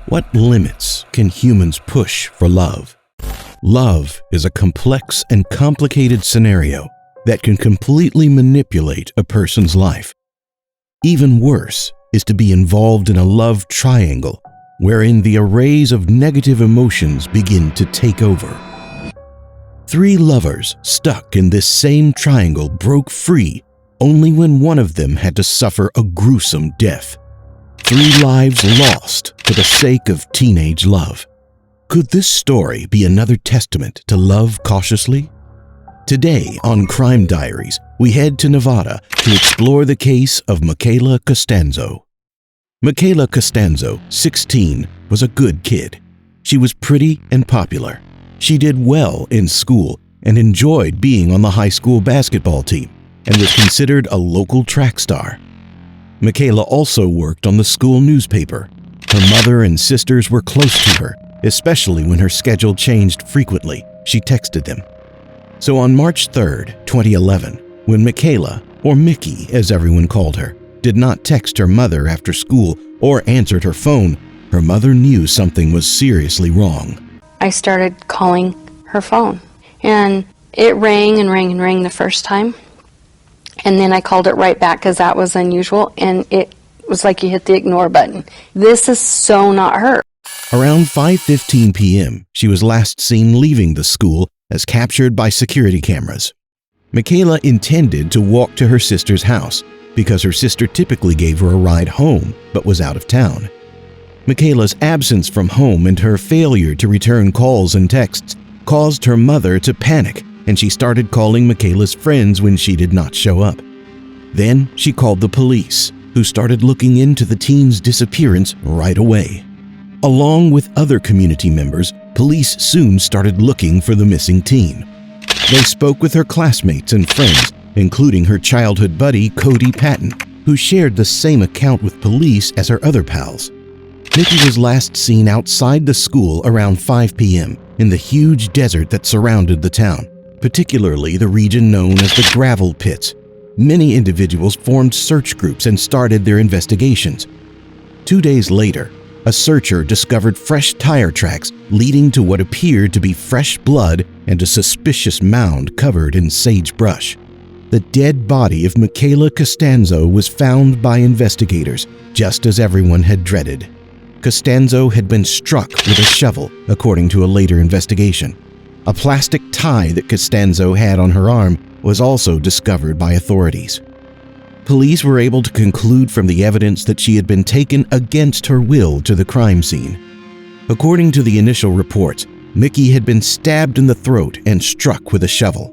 What limits can humans push for love? Love is a complex and complicated scenario that can completely manipulate a person's life. Even worse is to be involved in a love triangle wherein the arrays of negative emotions begin to take over. 3 lovers stuck in this same triangle broke free only when one of them had to suffer a gruesome death. 3 lives lost for the sake of teenage love. Could this story be another testament to love cautiously? Today on Crime Diaries, we head to Nevada to explore the case of Micaela Costanzo. Micaela Costanzo, 16, was a good kid. She was pretty and popular. She did well in school and enjoyed being on the high school basketball team and was considered a local track star. Micaela also worked on the school newspaper. Her mother and sisters were close to her, especially when her schedule changed frequently. She texted them. So on March 3rd, 2011, when Micaela, or Mickey as everyone called her, did not text her mother after school or answered her phone, her mother knew something was seriously wrong. I started calling her phone, and it rang and rang and rang the first time, and then I called it right back because that was unusual, and it was like you hit the ignore button. This is so not her. Around 5:15 p.m., she was last seen leaving the school as captured by security cameras. Micaela intended to walk to her sister's house because her sister typically gave her a ride home but was out of town. Micaela's absence from home and her failure to return calls and texts caused her mother to panic, and she started calling Micaela's friends when she did not show up. Then she called the police, who started looking into the teen's disappearance right away. Along with other community members, police soon started looking for the missing teen. They spoke with her classmates and friends, including her childhood buddy Cody Patton, who shared the same account with police as her other pals. Mickey was last seen outside the school around 5 p.m. in the huge desert that surrounded the town, particularly the region known as the gravel pits. Many individuals formed search groups and started their investigations. 2 days later, a searcher discovered fresh tire tracks leading to what appeared to be fresh blood and a suspicious mound covered in sagebrush. The dead body of Micaela Costanzo was found by investigators, just as everyone had dreaded. Costanzo had been struck with a shovel, according to a later investigation. A plastic tie that Costanzo had on her arm was also discovered by authorities. Police were able to conclude from the evidence that she had been taken against her will to the crime scene. According to the initial reports, Mickey had been stabbed in the throat and struck with a shovel.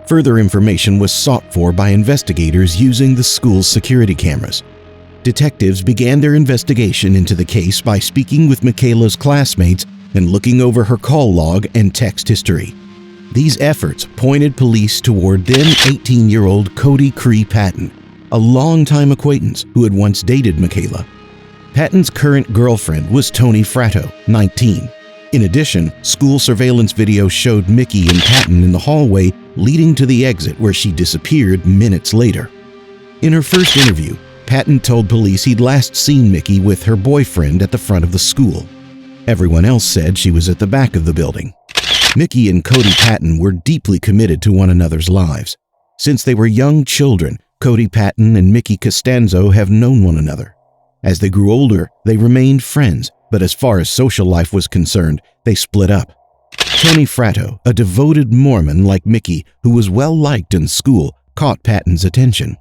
Further information was sought for by investigators using the school's security cameras. Detectives began their investigation into the case by speaking with Micaela's classmates and looking over her call log and text history. These efforts pointed police toward then 18-year-old Cody Cree Patton, a longtime acquaintance who had once dated Micaela. Patton's current girlfriend was Tony Fratto, 19. In addition, school surveillance video showed Mickey and Patton in the hallway leading to the exit where she disappeared minutes later. In her first interview, Patton told police he'd last seen Mickey with her boyfriend at the front of the school. Everyone else said she was at the back of the building. Mickey and Cody Patton were deeply committed to one another's lives. Since they were young children, Cody Patton and Mickey Costanzo have known one another. As they grew older, they remained friends, but as far as social life was concerned, they split up. Tony Fratto, a devoted Mormon like Mickey who was well-liked in school, caught Patton's attention.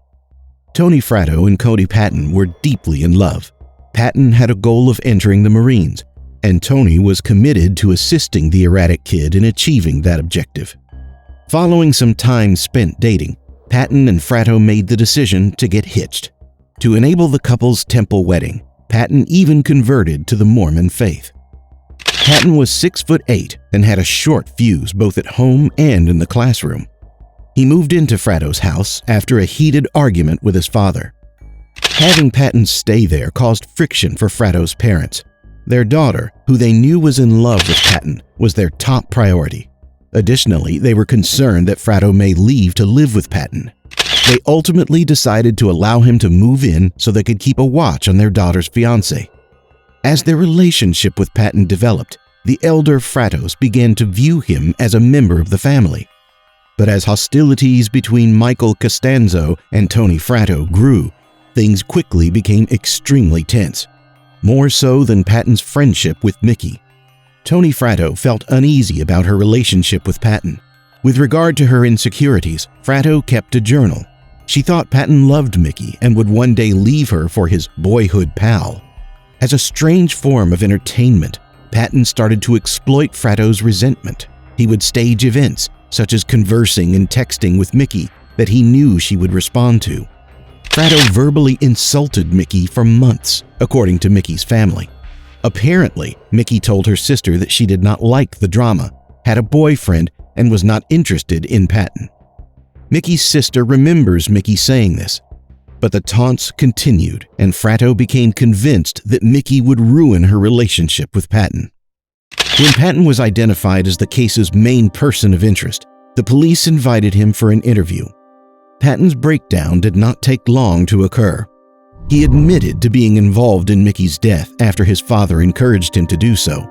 Tony Fratto and Cody Patton were deeply in love. Patton had a goal of entering the Marines, and Tony was committed to assisting the erratic kid in achieving that objective. Following some time spent dating, Patton and Fratto made the decision to get hitched. To enable the couple's temple wedding, Patton even converted to the Mormon faith. Patton was 6'8" and had a short fuse both at home and in the classroom. He moved into Fratto's house after a heated argument with his father. Having Patton stay there caused friction for Fratto's parents. Their daughter, who they knew was in love with Patton, was their top priority. Additionally, they were concerned that Fratto may leave to live with Patton. They ultimately decided to allow him to move in so they could keep a watch on their daughter's fiancé. As their relationship with Patton developed, the elder Fratos began to view him as a member of the family. But as hostilities between Micaela Costanzo and Tony Fratto grew, things quickly became extremely tense, more so than Patton's friendship with Mickey. Tony Fratto felt uneasy about her relationship with Patton. With regard to her insecurities, Fratto kept a journal. She thought Patton loved Mickey and would one day leave her for his boyhood pal. As a strange form of entertainment, Patton started to exploit Fratto's resentment. He would stage events, such as conversing and texting with Mickey, that he knew she would respond to. Fratto verbally insulted Mickey for months, according to Mickey's family. Apparently, Mickey told her sister that she did not like the drama, had a boyfriend, and was not interested in Patton. Mickey's sister remembers Mickey saying this, but the taunts continued, and Fratto became convinced that Mickey would ruin her relationship with Patton. When Patton was identified as the case's main person of interest, the police invited him for an interview. Patton's breakdown did not take long to occur. He admitted to being involved in Mickey's death after his father encouraged him to do so.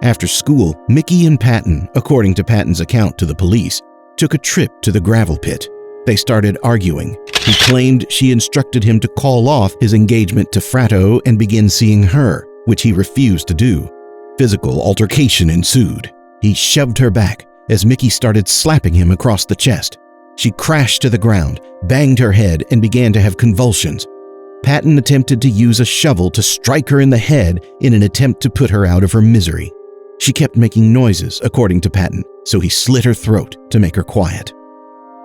After school, Mickey and Patton, according to Patton's account to the police, took a trip to the gravel pit. They started arguing. He claimed she instructed him to call off his engagement to Fratto and begin seeing her, which he refused to do. Physical altercation ensued. He shoved her back as Mickey started slapping him across the chest. She crashed to the ground, banged her head, and began to have convulsions. Patton attempted to use a shovel to strike her in the head in an attempt to put her out of her misery. She kept making noises, according to Patton, so he slit her throat to make her quiet.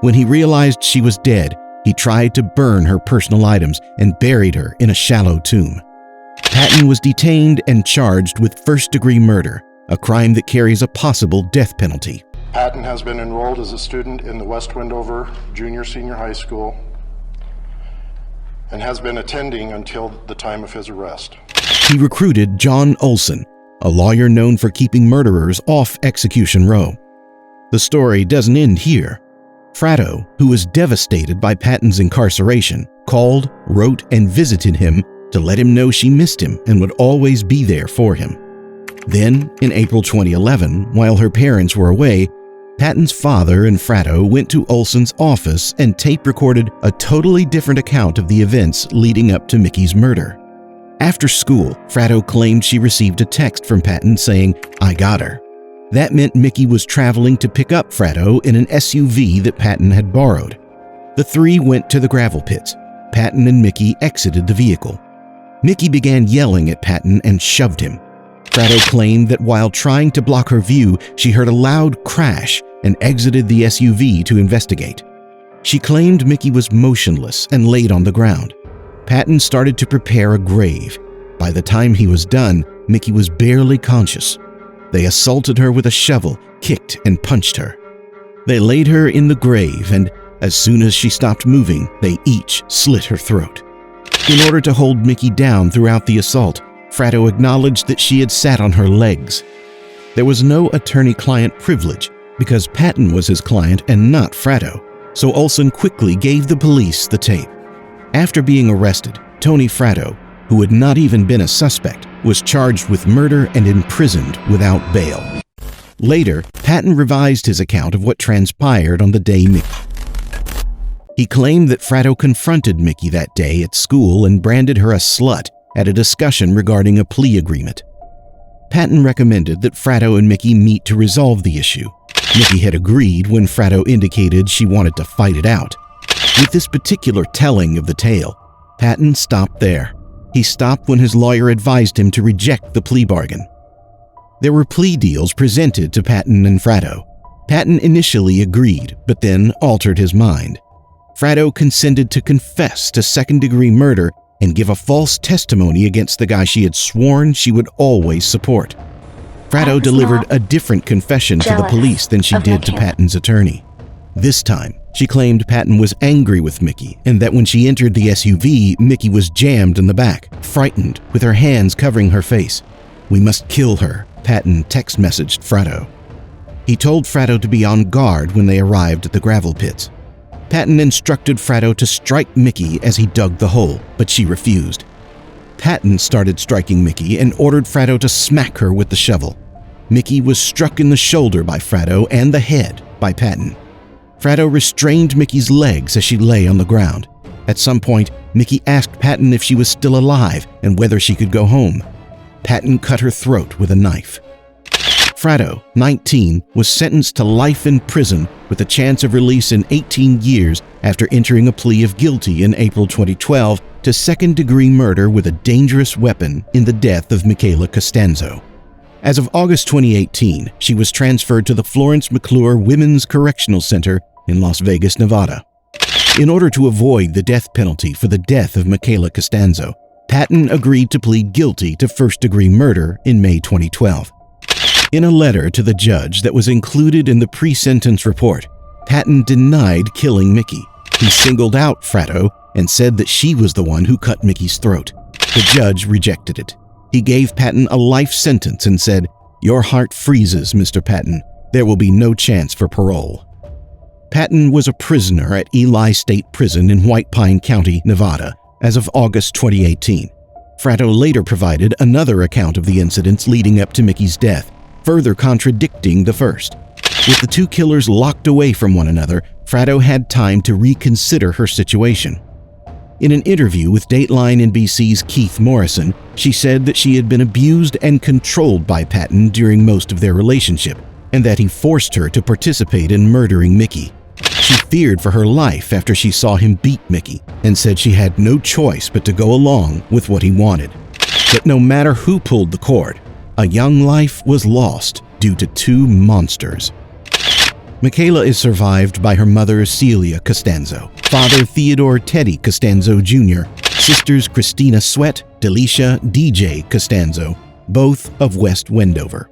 When he realized she was dead, he tried to burn her personal items and buried her in a shallow tomb. Patton was detained and charged with first-degree murder, a crime that carries a possible death penalty. Patton has been enrolled as a student in the West Wendover Junior-Senior High School and has been attending until the time of his arrest. He recruited John Olson, a lawyer known for keeping murderers off Execution Row. The story doesn't end here. Fratto, who was devastated by Patton's incarceration, called, wrote, and visited him to let him know she missed him and would always be there for him. Then, in April 2011, while her parents were away, Patton's father and Fratto went to Olson's office and tape-recorded a totally different account of the events leading up to Mickey's murder. After school, Fratto claimed she received a text from Patton saying, "I got her." That meant Mickey was traveling to pick up Fratto in an SUV that Patton had borrowed. The three went to the gravel pits. Patton and Mickey exited the vehicle. Mickey began yelling at Patton and shoved him. Fratto claimed that while trying to block her view, she heard a loud crash and exited the SUV to investigate. She claimed Mickey was motionless and laid on the ground. Patton started to prepare a grave. By the time he was done, Mickey was barely conscious. They assaulted her with a shovel, kicked and punched her. They laid her in the grave, and as soon as she stopped moving, they each slit her throat. In order to hold Mickey down throughout the assault, Fratto acknowledged that she had sat on her legs. There was no attorney-client privilege because Patton was his client and not Fratto, so Olson quickly gave the police the tape. After being arrested, Tony Fratto, who had not even been a suspect, was charged with murder and imprisoned without bail. Later, Patton revised his account of what transpired on the day Mickey. He claimed that Fratto confronted Mickey that day at school and branded her a slut at a discussion regarding a plea agreement. Patton recommended that Fratto and Mickey meet to resolve the issue. Mickey had agreed when Fratto indicated she wanted to fight it out. With this particular telling of the tale, Patton stopped there. He stopped when his lawyer advised him to reject the plea bargain. There were plea deals presented to Patton and Fratto. Patton initially agreed, but then altered his mind. Fratto consented to confess to second-degree murder and give a false testimony against the guy she had sworn she would always support. Fratto delivered a different confession to the police than she did to Patton's attorney. This time, she claimed Patton was angry with Mickey and that when she entered the SUV, Mickey was jammed in the back, frightened, with her hands covering her face. "We must kill her," Patton text messaged Fratto. He told Fratto to be on guard when they arrived at the gravel pits. Patton instructed Fratto to strike Mickey as he dug the hole, but she refused. Patton started striking Mickey and ordered Fratto to smack her with the shovel. Mickey was struck in the shoulder by Fratto and the head by Patton. Fratto restrained Mickey's legs as she lay on the ground. At some point, Mickey asked Patton if she was still alive and whether she could go home. Patton cut her throat with a knife. Fratto, 19, was sentenced to life in prison with a chance of release in 18 years after entering a plea of guilty in April 2012 to second-degree murder with a dangerous weapon in the death of Micaela Costanzo. As of August 2018, she was transferred to the Florence McClure Women's Correctional Center in Las Vegas, Nevada. In order to avoid the death penalty for the death of Micaela Costanzo, Patton agreed to plead guilty to first-degree murder in May 2012. In a letter to the judge that was included in the pre-sentence report, Patton denied killing Mickey. He singled out Fratto and said that she was the one who cut Mickey's throat. The judge rejected it. He gave Patton a life sentence and said, "Your heart freezes, Mr. Patton. There will be no chance for parole." Patton was a prisoner at Ely State Prison in White Pine County, Nevada, as of August 2018. Fratto later provided another account of the incidents leading up to Mickey's death, further contradicting the first. With the two killers locked away from one another, Fratto had time to reconsider her situation. In an interview with Dateline NBC's Keith Morrison, she said that she had been abused and controlled by Patton during most of their relationship, and that he forced her to participate in murdering Mickey. She feared for her life after she saw him beat Mickey, and said she had no choice but to go along with what he wanted. But no matter who pulled the cord, a young life was lost due to two monsters. Micaela is survived by her mother, Celia Costanzo, father, Theodore Teddy Costanzo Jr., sisters Christina Sweat, Delicia DJ Costanzo, both of West Wendover.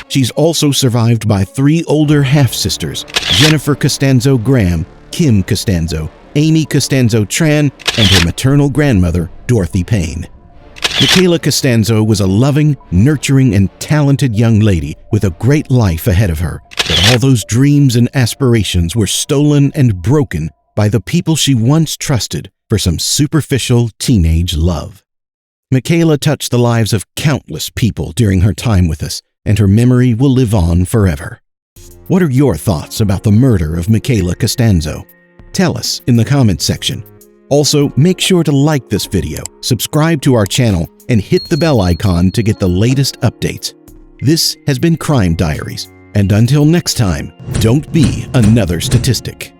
She's also survived by three older half-sisters, Jennifer Costanzo Graham, Kim Costanzo, Amy Costanzo Tran, and her maternal grandmother, Dorothy Payne. Micaela Costanzo was a loving, nurturing, and talented young lady with a great life ahead of her, but all those dreams and aspirations were stolen and broken by the people she once trusted for some superficial teenage love. Micaela touched the lives of countless people during her time with us, and her memory will live on forever. What are your thoughts about the murder of Micaela Costanzo? Tell us in the comments section. Also, make sure to like this video, subscribe to our channel, and hit the bell icon to get the latest updates. This has been Crime Diaries, and until next time, don't be another statistic.